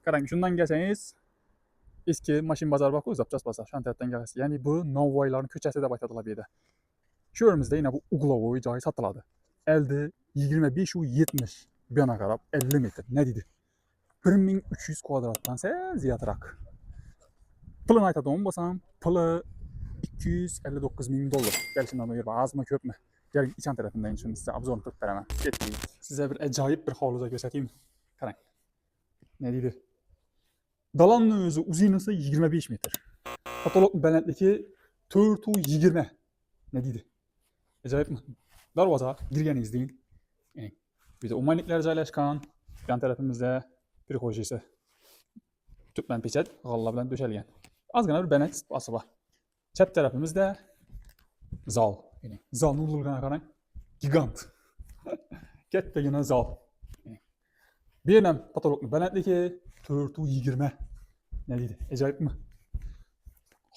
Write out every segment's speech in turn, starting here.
Qarang, shundan kelsangiz, eski mashin bozor bor-ku, zapchast bozor. Shu tarafdan kelasiz. Ya'ni bu Novvoylarning ko'chasi deb aytadilar bu yerda. Shu yerimizda yana bu uglovoy joy sotiladi. Elde 25 u 70. Bu yana qarab 50 metr. Ne deydi? 1300 kvadratdan sal ziyodroq. Pulini aytadigan bo'lsam, puli 259 ming dollar. Kelishimdan yer azmi ko'pmi? Keling, ichan tarafından shuni size obzorni qilib beraman. Ketdik. Size bir ajoyib bir hovliza ko'rsataymi? Qarang. Ne deydi? Dalanın özü uzunluğu 25 metr. Patolog balandligi 4 u 20. Ne deydi? Ajoyib mi? Darvoza girganingizdan bir de umayliklar joylashgan. Yan tarafimizda prixojisi. Tüpmen pechat g'alla bilan döşelgen. Ozgina bir baland isitmasi bor. Chap tarafimizda zal. Zalni ulug'ligini qarang. Gigant. Kattagina zal. Bu ham patologning balandligi 4 u 20. Ne deydi? Ajoyib mi?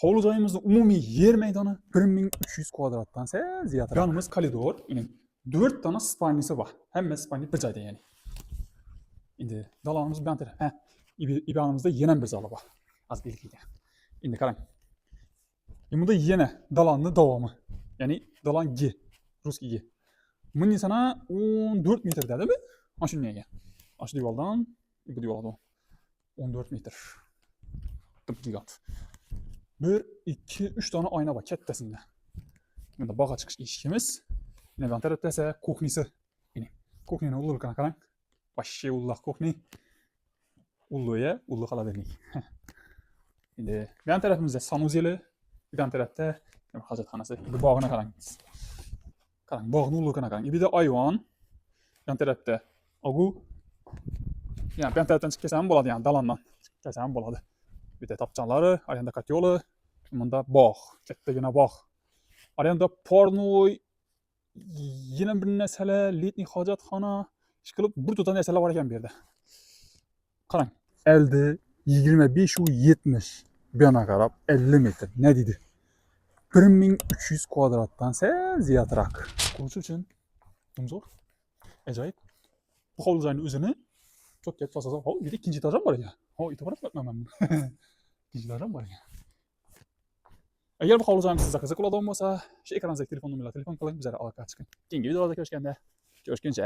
Hovli joyimizning umumiy yer maydoni 1300 kvadratdan sal ziyodroq. Yonimiz koridor. 4 tane spalnisi bor. Hamma spalni bir joyda ya'ni. Endi dalanimiz bilan taraf. İbanımızda yeni bir zalı var. Az bilgiyle. Şimdi qarang. Bunda yeni dalanın davamı. Yani dalan G. Ruski G. Bunun sana 14 metre dedi mi? Aşın neye? Aşı divaldan bu divaldan 14 metre. Tıp gigant. 1, 2, 3 tane ayna var kattesinde. Bunda bağa çıkış işimiz. Yine ben tarafta ise kuhnisi. Yani kuhninin olur qarang. Başşı ullah kuhni. Ulluya, ullu qalaverdik. Endi bu yan tarafimizda sanuzeli, bu yan tarafda hojatxonasi. Bu bog'ini qarangiz. Qarang, bog'ning ulluğuna qarang. Bu da ayvon. Bu yan tarafda ogu. Yani bu yan tarafdan chiqib kelsam bo'ladi, yani dalandan chiqib kelsam bo'ladi. Bu da topchanlari, ayanda katyoli, bunda bog', kattagina bog'. Ayanda pornoy, yana bir narsalar, letniy hojatxona, ishqilib bir to'ta narsalar bor ekan bu yerda. Qarang, elde 25 u 70. Bu yana qarab 50 metr. Ne deydi? 1300 kvadratdan sal ziyodroq. Quruvchi uchun zo'r. Ajoyib. Bu hovlining o'zini çok katta fasada. Ha, bir de ikinci etajam var ya. Ha, itibarım etmem. İkinci etajam var ya. Eğer bu hovlining sizga qiziq bo'ladigan bo'lsa, shu ekrandagi telefon nomerlariga telefon qiling, bizlarga aloqaga chiqing. Keyingi videolarda ko'rishganda, ko'rishguncha